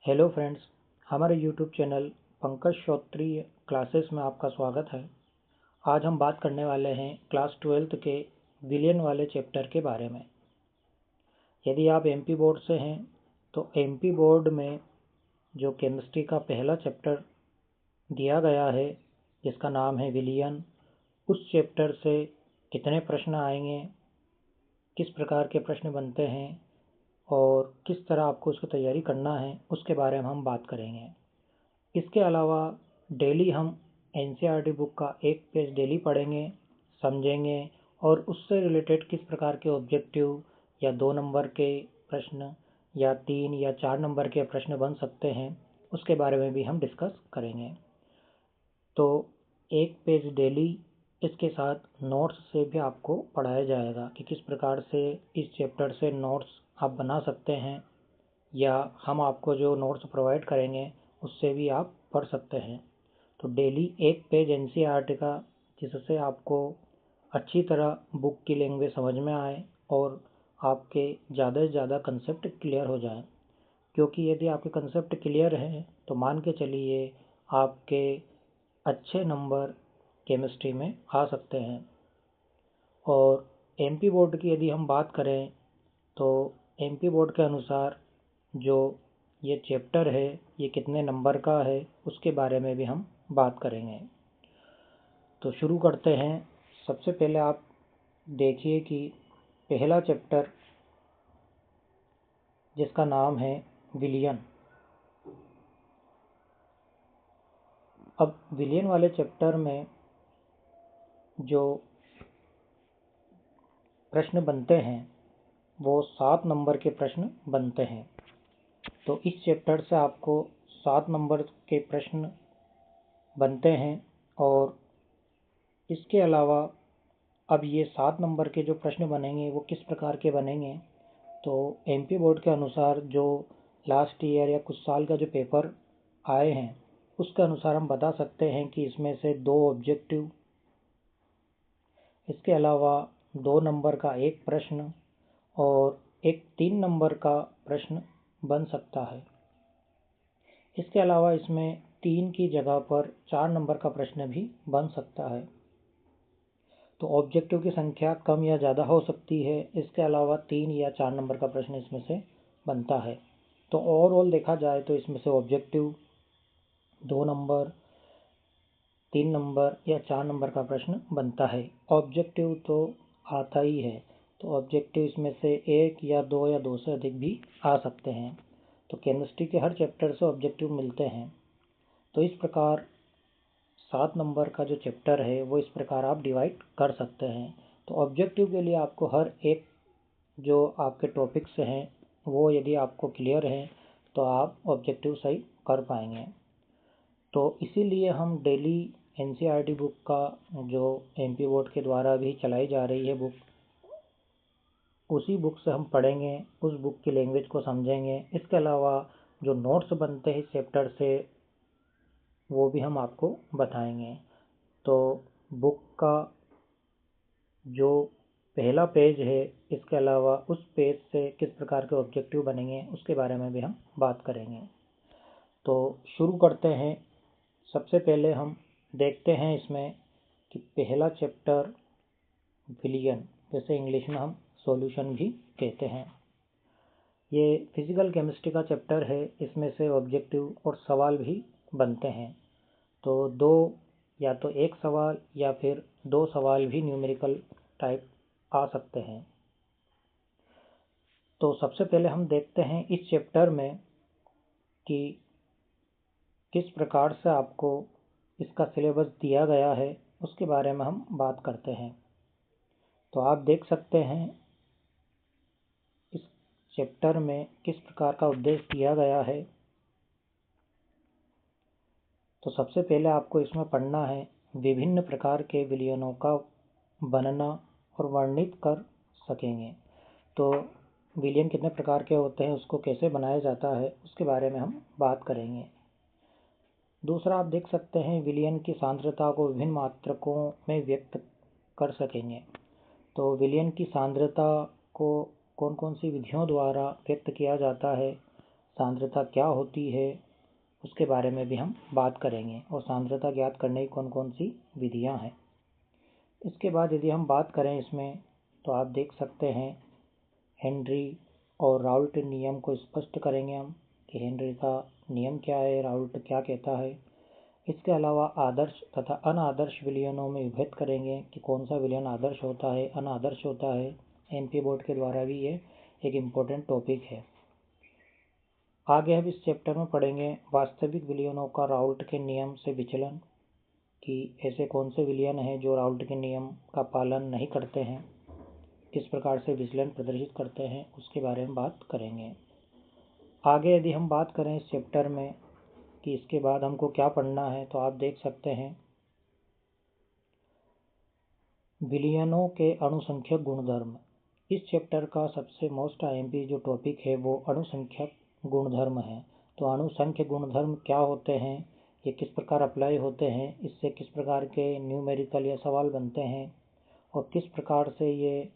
Hello friends, हमारे YouTube channel Pankaj श्रोत्रिय classes में आपका स्वागत है। आज हम बात करने वाले हैं क्लास 12th के विलियन वाले चैप्टर के बारे में। यदि आप एमपी बोर्ड से हैं तो एमपी बोर्ड में जो केमिस्ट्री का पहला चैप्टर दिया गया है जिसका नाम है विलियन, उस चैप्टर से कितने प्रश्न आएंगे, किस प्रकार के प्रश्न बनते हैं और किस तरह आपको उसकी तैयारी करना है उसके बारे में हम बात करेंगे। इसके अलावा डेली हम एनसीईआरटी बुक का एक पेज डेली पढ़ेंगे, समझेंगे और उससे रिलेटेड किस प्रकार के ऑब्जेक्टिव या 2 नंबर के प्रश्न या 3 या 4 नंबर के प्रश्न बन सकते हैं उसके बारे में भी हम डिस्कस करेंगे। तो एक पेज डेली, इसके साथ नोट्स से भी आपको पढ़ाया जाएगा कि किस प्रकार से इस चैप्टर से नोट्स आप बना सकते हैं या हम आपको जो नोट्स प्रोवाइड करेंगे उससे भी आप पढ़ सकते हैं। तो डेली एक पेज एनसीईआरटी का, जिससे आपको अच्छी तरह बुक की लैंग्वेज समझ में आए और आपके ज़्यादा से ज़्यादा कंसेप्ट क्लियर हो जाए। क्योंकि यदि आपके कंसेप्ट क्लियर हैं तो मान के चलिए आपके अच्छे नंबर केमिस्ट्री में आ सकते हैं। और एमपी बोर्ड की यदि हम बात करें तो एमपी बोर्ड के अनुसार जो ये चैप्टर है ये कितने नंबर का है उसके बारे में भी हम बात करेंगे। तो शुरू करते हैं। सबसे पहले आप देखिए कि पहला चैप्टर जिसका नाम है विलियन। अब विलियन वाले चैप्टर में जो प्रश्न बनते हैं वो 7 नंबर के प्रश्न बनते हैं। तो इस चैप्टर से आपको 7 नंबर के प्रश्न बनते हैं। और इसके अलावा अब ये 7 नंबर के जो प्रश्न बनेंगे वो किस प्रकार के बनेंगे, तो एमपी बोर्ड के अनुसार जो लास्ट ईयर या कुछ साल का जो पेपर आए हैं उसके अनुसार हम बता सकते हैं कि इसमें से 2 ऑब्जेक्टिव, इसके अलावा 2 नंबर का एक प्रश्न और एक 3 नंबर का प्रश्न बन सकता है। इसके अलावा इसमें 3 की जगह पर 4 नंबर का प्रश्न भी बन सकता है। तो ऑब्जेक्टिव की संख्या कम या ज़्यादा हो सकती है। इसके अलावा 3 या 4 नंबर का प्रश्न इसमें से बनता है। तो ओवरऑल देखा जाए तो इसमें से ऑब्जेक्टिव 2 नंबर, 3 नंबर या 4 नंबर का प्रश्न बनता है। ऑब्जेक्टिव तो आता ही है, तो ऑब्जेक्टिव इसमें से 1 या 2 या 2 से अधिक भी आ सकते हैं। तो केमिस्ट्री के हर चैप्टर से ऑब्जेक्टिव मिलते हैं। तो इस प्रकार 7 नंबर का जो चैप्टर है वो इस प्रकार आप डिवाइड कर सकते हैं। तो ऑब्जेक्टिव के लिए आपको हर एक जो आपके टॉपिक्स हैं वो यदि आपको क्लियर है तो आप ऑब्जेक्टिव सही कर पाएंगे। तो इसीलिए हम डेली एनसीईआरटी बुक का, जो एमपी बोर्ड के द्वारा भी चलाई जा रही है बुक, उसी बुक से हम पढ़ेंगे, उस बुक की लैंग्वेज को समझेंगे। इसके अलावा जो नोट्स बनते हैं इस चैप्टर से वो भी हम आपको बताएंगे। तो बुक का जो पहला पेज है, इसके अलावा उस पेज से किस प्रकार के ऑब्जेक्टिव बनेंगे उसके बारे में भी हम बात करेंगे। तो शुरू करते हैं। सबसे पहले हम देखते हैं इसमें कि पहला चैप्टर विलियन, जैसे इंग्लिश में हम सॉल्यूशन भी कहते हैं, ये फिजिकल केमिस्ट्री का चैप्टर है। इसमें से ऑब्जेक्टिव और सवाल भी बनते हैं। तो 2 या तो 1 सवाल या फिर 2 सवाल भी न्यूमेरिकल टाइप आ सकते हैं। तो सबसे पहले हम देखते हैं इस चैप्टर में कि किस प्रकार से आपको इसका सिलेबस दिया गया है उसके बारे में हम बात करते हैं। तो आप देख सकते हैं इस चैप्टर में किस प्रकार का उद्देश्य दिया गया है। तो सबसे पहले आपको इसमें पढ़ना है विभिन्न प्रकार के विलयनों का बनना और वर्णित कर सकेंगे। तो विलयन कितने प्रकार के होते हैं, उसको कैसे बनाया जाता है उसके बारे में हम बात करेंगे। दूसरा आप देख सकते हैं विलयन की सांद्रता को विभिन्न मात्रकों में व्यक्त कर सकेंगे। तो विलयन की सांद्रता को कौन कौन सी विधियों द्वारा व्यक्त किया जाता है सांद्रता क्या होती है उसके बारे में भी हम बात करेंगे और सांद्रता ज्ञात करने की कौन कौन सी विधियां हैं। इसके बाद यदि हम बात करें इसमें तो आप देख सकते हैं हेनरी और राउल्ट नियम को स्पष्ट करेंगे हम कि हेनरी का नियम क्या है, राउल्ट क्या कहता है। इसके अलावा आदर्श तथा अनादर्श विलयनों में विभेद करेंगे कि कौन सा विलयन आदर्श होता है, अनादर्श होता है। एमपी बोर्ड के द्वारा भी ये एक इम्पोर्टेंट टॉपिक है। आगे हम इस चैप्टर में पढ़ेंगे वास्तविक विलयनों का राउल्ट के नियम से विचलन, कि ऐसे कौन से विलयन हैं जो राउल्ट के नियम का पालन नहीं करते हैं, किस प्रकार से विचलन प्रदर्शित करते हैं, उसके बारे में बात करेंगे। आगे यदि हम बात करें इस चैप्टर में कि इसके बाद हमको क्या पढ़ना है, तो आप देख सकते हैं विलयनों के अणुसंख्यक गुणधर्म। इस चैप्टर का सबसे मोस्ट आईएमपी जो टॉपिक है वो अणुसंख्यक गुणधर्म है। तो अणुसंख्य गुणधर्म क्या होते हैं, ये किस प्रकार अप्लाई होते हैं, इससे किस प्रकार के न्यूमेरिकल या सवाल बनते हैं और किस प्रकार से ये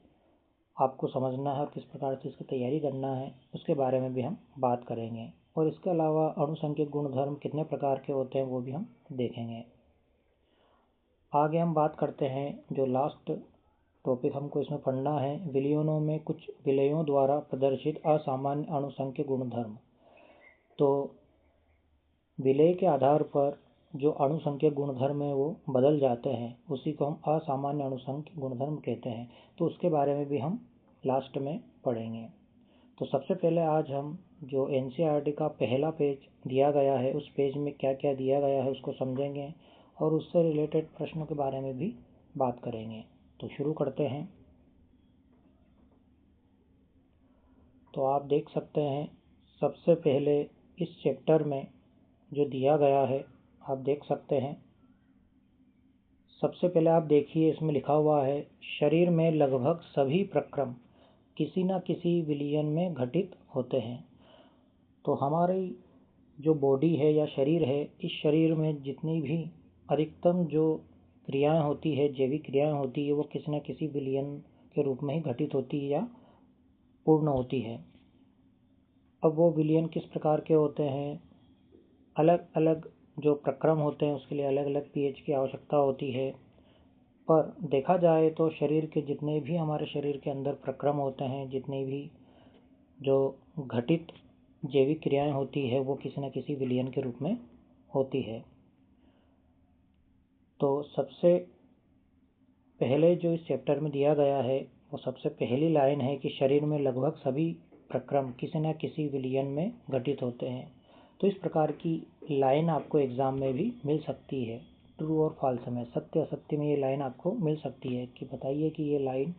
आपको समझना है और किस प्रकार से इसकी तैयारी करना है, उसके बारे में भी हम बात करेंगे। और इसके अलावा अणुसंख्यक गुणधर्म कितने प्रकार के होते हैं वो भी हम देखेंगे। आगे हम बात करते हैं जो लास्ट टॉपिक हमको इसमें पढ़ना है, विलयनों में कुछ विलयों द्वारा प्रदर्शित असामान्य अणुसंख्य गुणधर्म। तो विलय के आधार पर जो अणुसंख्य गुणधर्म है वो बदल जाते हैं, उसी को हम असामान्य अणुसंख्य गुणधर्म कहते हैं। तो उसके बारे में भी हम लास्ट में पढ़ेंगे। तो सबसे पहले आज हम जो एनसीईआरटी का पहला पेज दिया गया है उस पेज में क्या क्या दिया गया है उसको समझेंगे और उससे रिलेटेड प्रश्नों के बारे में भी बात करेंगे। तो शुरू करते हैं। तो आप देख सकते हैं सबसे पहले इस चैप्टर में जो दिया गया है आप देख सकते हैं। सबसे पहले आप देखिए इसमें लिखा हुआ है शरीर में लगभग सभी प्रक्रम किसी न किसी विलयन में घटित होते हैं। तो हमारी जो बॉडी है या शरीर है, इस शरीर में जितनी भी अधिकतम जो क्रियाएं होती है, जैविक क्रियाएं होती है, वो किसी न किसी विलयन के रूप में ही घटित होती है या पूर्ण होती है। अब वो विलयन किस प्रकार के होते हैं, अलग अलग जो प्रक्रम होते हैं उसके लिए अलग अलग पीएच की आवश्यकता होती है। पर देखा जाए तो शरीर के जितने भी हमारे शरीर के अंदर प्रक्रम होते हैं, जितनी भी जो घटित जैविक क्रियाएं होती है वो किसी न किसी विलयन के रूप में होती है। तो सबसे पहले जो इस चैप्टर में दिया गया है वो सबसे पहली लाइन है कि शरीर में लगभग सभी प्रक्रम किसी न किसी विलयन में घटित होते हैं। तो इस प्रकार की लाइन आपको एग्जाम में भी मिल सकती है, ट्रू और फॉल्स में, सत्य असत्य में ये लाइन आपको मिल सकती है कि बताइए कि ये लाइन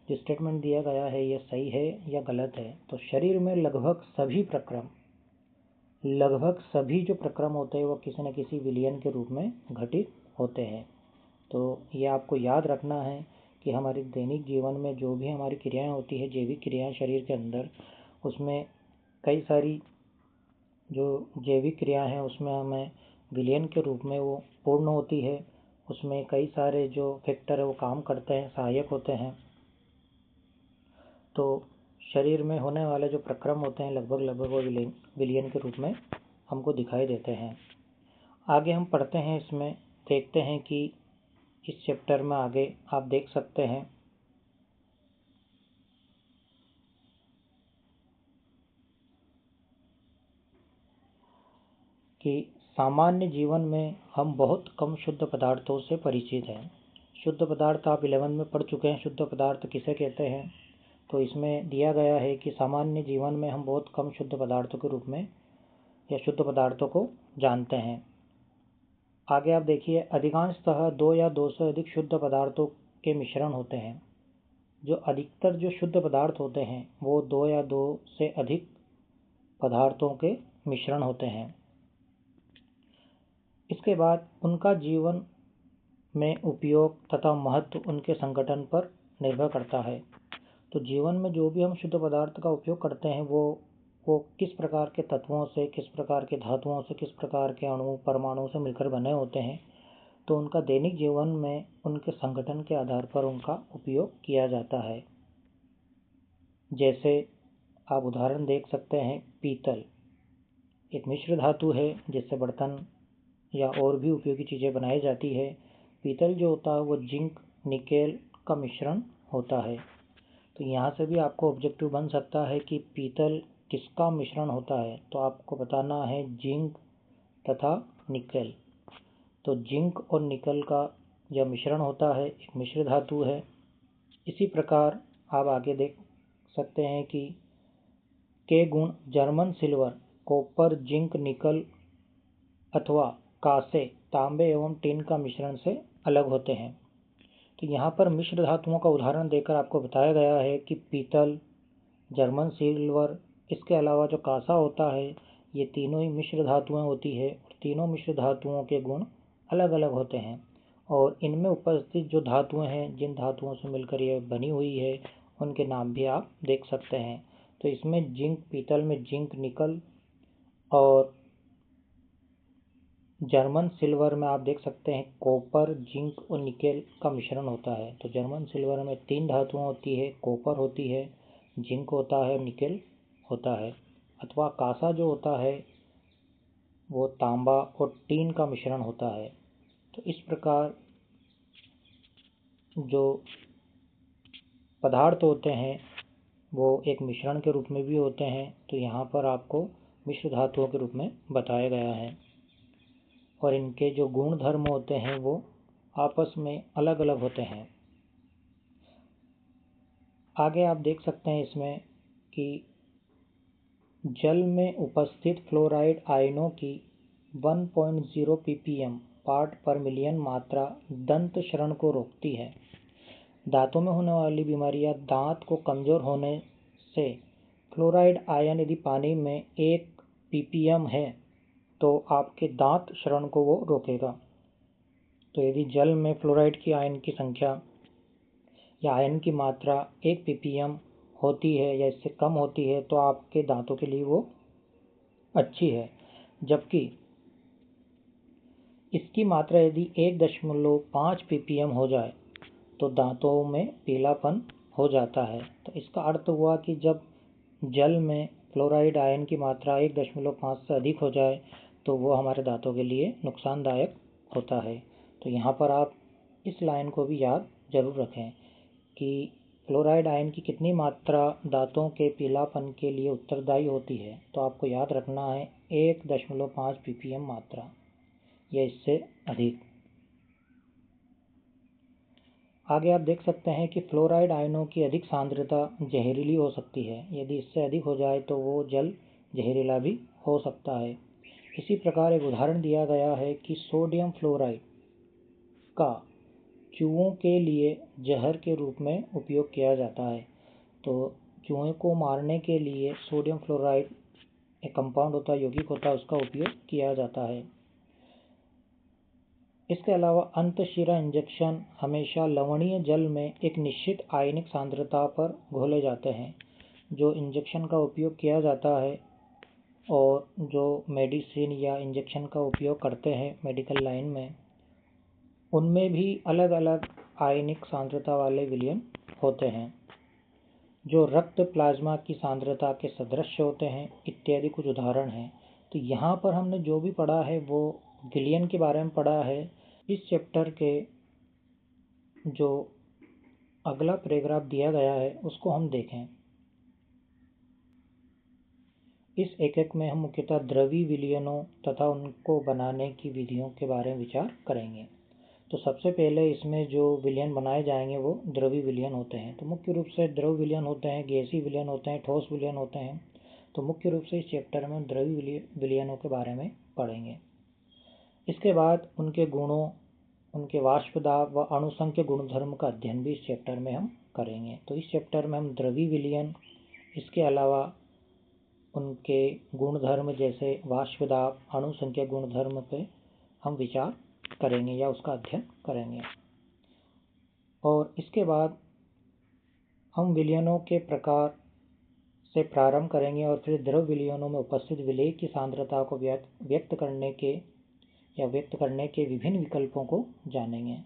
जो स्टेटमेंट दिया गया है ये सही है या गलत है। तो शरीर में लगभग सभी प्रक्रम, लगभग सभी जो प्रक्रम होते हैं वो किसी न किसी विलयन के रूप में घटित होते हैं। तो ये आपको याद रखना है कि हमारे दैनिक जीवन में जो भी हमारी क्रियाएं होती है, जैविक क्रियाएं शरीर के अंदर, उसमें कई सारी जो जैविक क्रिया हैं उसमें हमें विलयन के रूप में वो पूर्ण होती है। उसमें कई सारे जो फैक्टर है वो काम करते हैं, सहायक होते हैं। तो शरीर में होने वाले जो प्रक्रम होते हैं लगभग वो विलयन के रूप में हमको दिखाई देते हैं। आगे हम पढ़ते हैं, इसमें देखते हैं कि इस चैप्टर में आगे आप देख सकते हैं कि सामान्य जीवन में हम बहुत कम शुद्ध पदार्थों से परिचित हैं। शुद्ध पदार्थ आप 11 में पढ़ चुके हैं, शुद्ध पदार्थ किसे कहते हैं। तो इसमें दिया गया है कि सामान्य जीवन में हम बहुत कम शुद्ध पदार्थों के रूप में या शुद्ध पदार्थों को जानते हैं। आगे आप देखिए अधिकांशतः 2 या 2 से अधिक शुद्ध पदार्थों के मिश्रण होते हैं। जो अधिकतर जो शुद्ध पदार्थ होते हैं वो 2 या 2 से अधिक पदार्थों के मिश्रण होते हैं। इसके बाद उनका जीवन में उपयोग तथा महत्व उनके संगठन पर निर्भर करता है। तो जीवन में जो भी हम शुद्ध पदार्थ का उपयोग करते हैं वो किस प्रकार के तत्वों से, किस प्रकार के धातुओं से, किस प्रकार के अणु परमाणु से मिलकर बने होते हैं, तो उनका दैनिक जीवन में उनके संगठन के आधार पर उनका उपयोग किया जाता है। जैसे आप उदाहरण देख सकते हैं पीतल। एक मिश्र धातु है जिससे बर्तन या और भी उपयोगी चीज़ें बनाई जाती है। पीतल जो होता है वो जिंक निकेल का मिश्रण होता है। तो यहाँ से भी आपको ऑब्जेक्टिव बन सकता है कि पीतल किसका मिश्रण होता है, तो आपको बताना है जिंक तथा निकेल। तो जिंक और निकल का यह मिश्रण होता है, एक मिश्र धातु है। इसी प्रकार आप आगे देख सकते हैं कि के गुण जर्मन सिल्वर, कॉपर, जिंक, निकल अथवा कांसे, तांबे एवं टिन का मिश्रण से अलग होते हैं। तो यहाँ पर मिश्र धातुओं का उदाहरण देकर आपको बताया गया है कि पीतल, जर्मन सिल्वर, इसके अलावा जो कांसा होता है, ये तीनों ही मिश्र धातुएं होती है और तीनों मिश्र धातुओं के गुण अलग अलग होते हैं। और इनमें उपस्थित जो धातुएं हैं, जिन धातुओं से मिलकर ये बनी हुई है, उनके नाम भी आप देख सकते हैं। तो इसमें जिंक, पीतल में जिंक, निकल और जर्मन सिल्वर में आप देख सकते हैं कॉपर, जिंक और निकेल का मिश्रण होता है। तो जर्मन सिल्वर में 3 धातुएं होती है, कॉपर होती है, जिंक होता है, निकेल होता है। अथवा कांसा जो होता है वो तांबा और टीन का मिश्रण होता है। तो इस प्रकार जो पदार्थ होते हैं वो एक मिश्रण के रूप में भी होते हैं। तो यहाँ पर आपको मिश्र धातुओं के रूप में बताया गया है और इनके जो गुण धर्म होते हैं वो आपस में अलग अलग होते हैं। आगे आप देख सकते हैं इसमें कि जल में उपस्थित फ्लोराइड आयनों की 1.0 ppm पार्ट पर मिलियन मात्रा दंत क्षरण को रोकती है। दांतों में होने वाली बीमारी या दांत को कमजोर होने से फ्लोराइड आयन यदि पानी में 1 ppm है तो आपके दांत क्षरण को वो रोकेगा। तो यदि जल में फ्लोराइड की आयन की संख्या या आयन की मात्रा 1 ppm होती है या इससे कम होती है तो आपके दांतों के लिए वो अच्छी है। जबकि इसकी मात्रा यदि 1.5 ppm हो जाए तो दांतों में पीलापन हो जाता है। तो इसका अर्थ हुआ कि जब जल में फ्लोराइड आयन की मात्रा 1.5 से अधिक हो जाए तो वो हमारे दांतों के लिए नुकसानदायक होता है। तो यहाँ पर आप इस लाइन को भी याद जरूर रखें कि फ्लोराइड आयन की कितनी मात्रा दांतों के पीलापन के लिए उत्तरदायी होती है। तो आपको याद रखना है 1.5 ppm मात्रा या इससे अधिक। आगे आप देख सकते हैं कि फ्लोराइड आयनों की अधिक सांद्रता जहरीली हो सकती है। यदि इससे अधिक हो जाए तो वो जल जहरीला भी हो सकता है। इसी प्रकार एक उदाहरण दिया गया है कि सोडियम फ्लोराइड का चूहों के लिए जहर के रूप में उपयोग किया जाता है। तो चूहे को मारने के लिए सोडियम फ्लोराइड एक कंपाउंड होता है, यौगिक होता है, उसका उपयोग किया जाता है। इसके अलावा अंतःशिरा इंजेक्शन हमेशा लवणीय जल में एक निश्चित आयनिक सांद्रता पर घोले जाते हैं। जो इंजेक्शन का उपयोग किया जाता है और जो मेडिसिन या इंजेक्शन का उपयोग करते हैं मेडिकल लाइन में, उनमें भी अलग अलग आयनिक सांद्रता वाले विलयन होते हैं जो रक्त प्लाज्मा की सांद्रता के सदृश होते हैं। इत्यादि कुछ उदाहरण हैं। तो यहाँ पर हमने जो भी पढ़ा है वो विलयन के बारे में पढ़ा है। इस चैप्टर के जो अगला पैराग्राफ दिया गया है उसको हम देखें। इस एकक में हम मुख्यतः द्रवी विलयनों तथा उनको बनाने की विधियों के बारे में विचार करेंगे। तो सबसे पहले इसमें जो विलयन बनाए जाएंगे वो द्रवी विलयन होते हैं। तो मुख्य रूप से द्रव विलयन होते हैं, गैसीय विलयन होते हैं, ठोस विलयन होते हैं। तो मुख्य रूप से इस चैप्टर में द्रवी विलयनों के बारे में पढ़ेंगे। इसके बाद उनके गुणों, उनके वाष्प दाब व अणुसंख्य गुणधर्म का अध्ययन भी इस चैप्टर में हम करेंगे। तो इस चैप्टर में हम द्रवी विलयन, इसके अलावा उनके गुणधर्म जैसे वाष्प दाब, अणुसंख्या गुणधर्म पे हम विचार करेंगे या उसका अध्ययन करेंगे। और इसके बाद हम विलयनों के प्रकार से प्रारंभ करेंगे और फिर द्रव विलयनों में उपस्थित विलेय की सांद्रता को व्यक्त करने के विभिन्न विकल्पों को जानेंगे।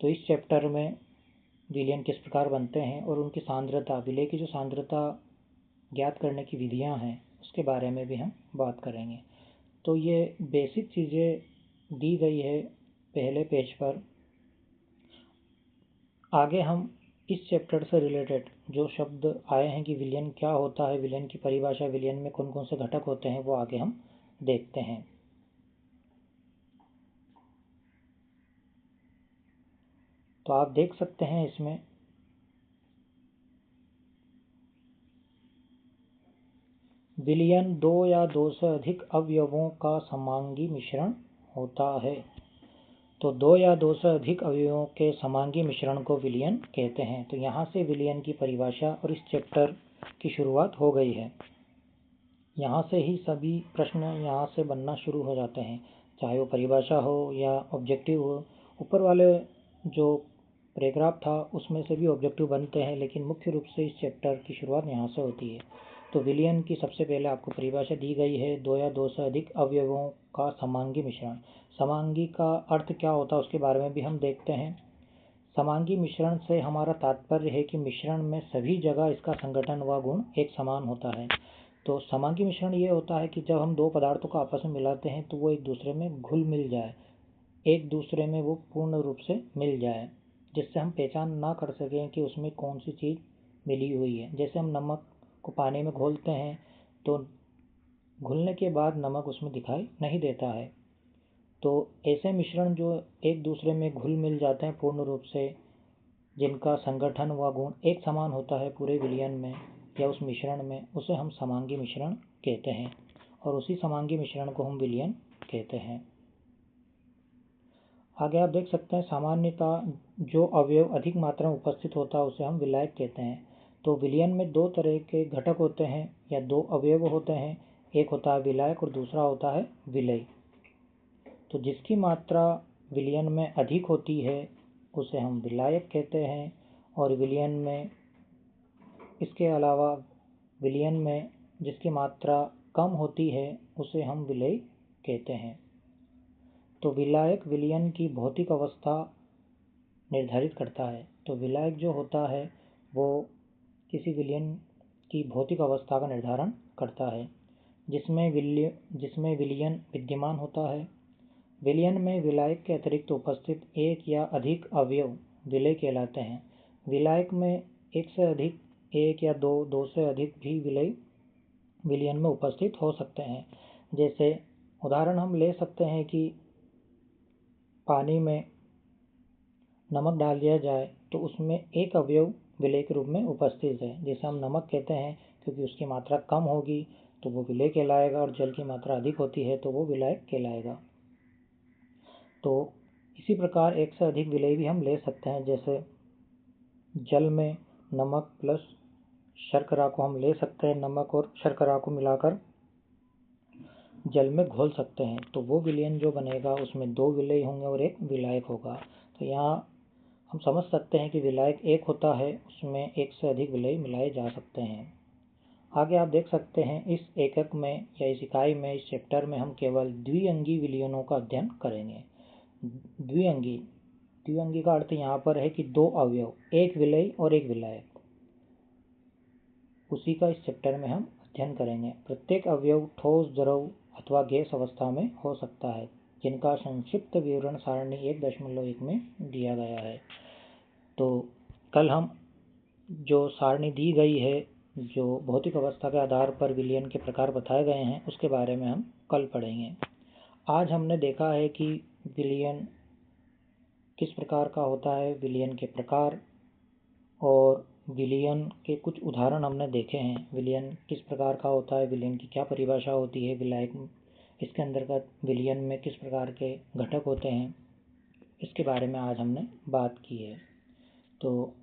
तो इस चैप्टर में विलयन किस प्रकार बनते हैं और उनकी सांद्रता, विलेय की जो सांद्रता ज्ञात करने की विधियां हैं उसके बारे में भी हम बात करेंगे। तो ये बेसिक चीज़ें दी गई है पहले पेज पर। आगे हम इस चैप्टर से रिलेटेड जो शब्द आए हैं कि विलयन क्या होता है, विलयन की परिभाषा, विलयन में कौन कौन से घटक होते हैं, वो आगे हम देखते हैं। तो आप देख सकते हैं इसमें विलयन दो या दो से अधिक अवयवों का समांगी मिश्रण होता है। तो दो या दो से अधिक अवयवों के समांगी मिश्रण को विलयन कहते हैं। तो यहाँ से विलयन की परिभाषा और इस चैप्टर की शुरुआत हो गई है। यहाँ से ही सभी प्रश्न यहाँ से बनना शुरू हो जाते हैं, चाहे वो परिभाषा हो या ऑब्जेक्टिव हो। ऊपर वाले जो पैराग्राफ था उसमें से भी ऑब्जेक्टिव बनते हैं, लेकिन मुख्य रूप से इस चैप्टर की शुरुआत यहाँ से होती है। तो विलयन की सबसे पहले आपको परिभाषा दी गई है, दो या दो से अधिक अवयवों का समांगी मिश्रण। समांगी का अर्थ क्या होता है उसके बारे में भी हम देखते हैं। समांगी मिश्रण से हमारा तात्पर्य है कि मिश्रण में सभी जगह इसका संगठन व गुण एक समान होता है। तो समांगी मिश्रण ये होता है कि जब हम दो पदार्थों को आपस में मिलाते हैं तो वो एक दूसरे में घुल मिल जाए, एक दूसरे में वो पूर्ण रूप से मिल जाए, जिससे हम पहचान ना कर सकें कि उसमें कौन सी चीज़ मिली हुई है। जैसे हम नमक को पानी में घोलते हैं तो घुलने के बाद नमक उसमें दिखाई नहीं देता है। तो ऐसे मिश्रण जो एक दूसरे में घुल मिल जाते हैं पूर्ण रूप से, जिनका संगठन व गुण एक समान होता है पूरे विलयन में या उस मिश्रण में, उसे हम समांगी मिश्रण कहते हैं। और उसी समांगी मिश्रण को हम विलयन कहते हैं। आगे आप देख सकते हैं सामान्यतः जो अवयव अधिक मात्रा में उपस्थित होता है उसे हम विलायक कहते हैं। तो विलयन में दो तरह के घटक होते हैं या दो अवयव होते हैं, एक होता है विलायक और दूसरा होता है विलय। तो जिसकी मात्रा विलयन में अधिक होती है उसे हम विलायक कहते हैं, और विलयन में इसके अलावा विलयन में जिसकी मात्रा कम होती है उसे हम विलय कहते हैं। तो विलायक विलयन की भौतिक अवस्था निर्धारित करता है। तो विलायक जो होता है वो किसी विलयन की भौतिक अवस्था का निर्धारण करता है, जिसमें विलयन विद्यमान होता है। विलयन में विलायक के अतिरिक्त उपस्थित एक या अधिक अवयव विलय कहलाते हैं। विलायक में एक से अधिक, एक या दो से अधिक भी विलय विलयन में उपस्थित हो सकते हैं। जैसे उदाहरण हम ले सकते हैं कि पानी में नमक डाल दिया जाए तो उसमें एक अवयव विलय के रूप में उपस्थित है, जिसे हम नमक कहते हैं, क्योंकि उसकी मात्रा कम होगी तो वो विलय कहलाएगा और जल की मात्रा अधिक होती है तो वो विलायक कहलाएगा। तो इसी प्रकार एक से अधिक विलय भी हम ले सकते हैं। जैसे जल में नमक प्लस शर्करा को हम ले सकते हैं, नमक और शर्करा को मिलाकर जल में घोल सकते हैं, तो वो विलयन जो बनेगा उसमें दो विलय होंगे और एक विलायक होगा। तो यहाँ हम समझ सकते हैं कि विलायक एक होता है, उसमें एक से अधिक विलय मिलाए जा सकते हैं। आगे आप देख सकते हैं इस एकक में या इस इकाई में, इस चैप्टर में हम केवल द्विअंगी विलयनों का अध्ययन करेंगे। द्विअंगी का अर्थ यहाँ पर है कि दो अवयव, एक विलय और एक विलायक, उसी का इस चैप्टर में हम अध्ययन करेंगे। प्रत्येक अवयव ठोस, द्रव अथवा गैस अवस्था में हो सकता है, जिनका संक्षिप्त विवरण सारणी 1.1 में दिया गया है। तो कल हम जो सारणी दी गई है, जो भौतिक अवस्था के आधार पर विलयन के प्रकार बताए गए हैं, उसके बारे में हम कल पढ़ेंगे। आज हमने देखा है कि विलयन किस प्रकार का होता है, विलयन के प्रकार, और विलयन के कुछ उदाहरण हमने देखे हैं। विलयन किस प्रकार का होता है, विलयन की क्या परिभाषा होती है, विलायक इसके अंतर्गत विलयन में किस प्रकार के घटक होते हैं, इसके बारे में आज हमने बात की है। तो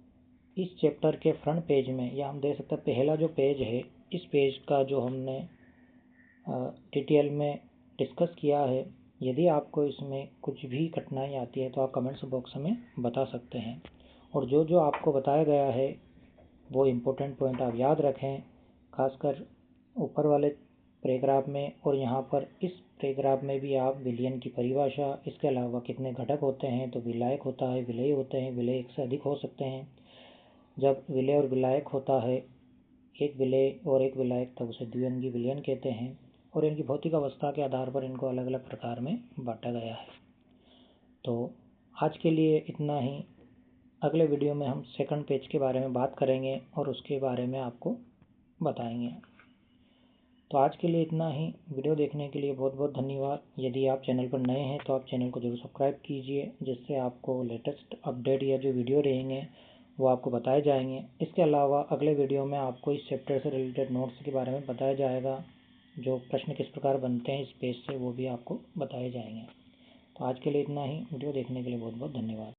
इस चैप्टर के फ्रंट पेज में, या हम देख सकते हैं पहला जो पेज है, इस पेज का जो हमने डिटेल में डिस्कस किया है, यदि आपको इसमें कुछ भी कठिनाई आती है तो आप कमेंट्स बॉक्स में बता सकते हैं। और जो जो आपको बताया गया है वो इम्पोर्टेंट पॉइंट आप याद रखें, खासकर ऊपर वाले पैराग्राफ में, और यहाँ पर इस पैराग्राफ में भी आप विलयन की परिभाषा, इसके अलावा कितने घटक होते हैं, तो विलायक होता है, विलय होते हैं, विलय एक से अधिक हो सकते हैं। जब विलय और विलायक होता है, एक विलय और एक विलायक, तब उसे द्विअंगी विलयन कहते हैं। और इनकी भौतिक अवस्था के आधार पर इनको अलग अलग प्रकार में बांटा गया है। तो आज के लिए इतना ही। अगले वीडियो में हम सेकंड पेज के बारे में बात करेंगे और उसके बारे में आपको बताएंगे। तो आज के लिए इतना ही। वीडियो देखने के लिए बहुत बहुत धन्यवाद। यदि आप चैनल पर नए हैं तो आप चैनल को जरूर सब्सक्राइब कीजिए, जिससे आपको लेटेस्ट अपडेट या जो वीडियो रहेंगे वो आपको बताए जाएंगे। इसके अलावा अगले वीडियो में आपको इस चैप्टर से रिलेटेड नोट्स के बारे में बताया जाएगा, जो प्रश्न किस प्रकार बनते हैं इस पेज से वो भी आपको बताए जाएंगे। तो आज के लिए इतना ही। वीडियो देखने के लिए बहुत बहुत धन्यवाद।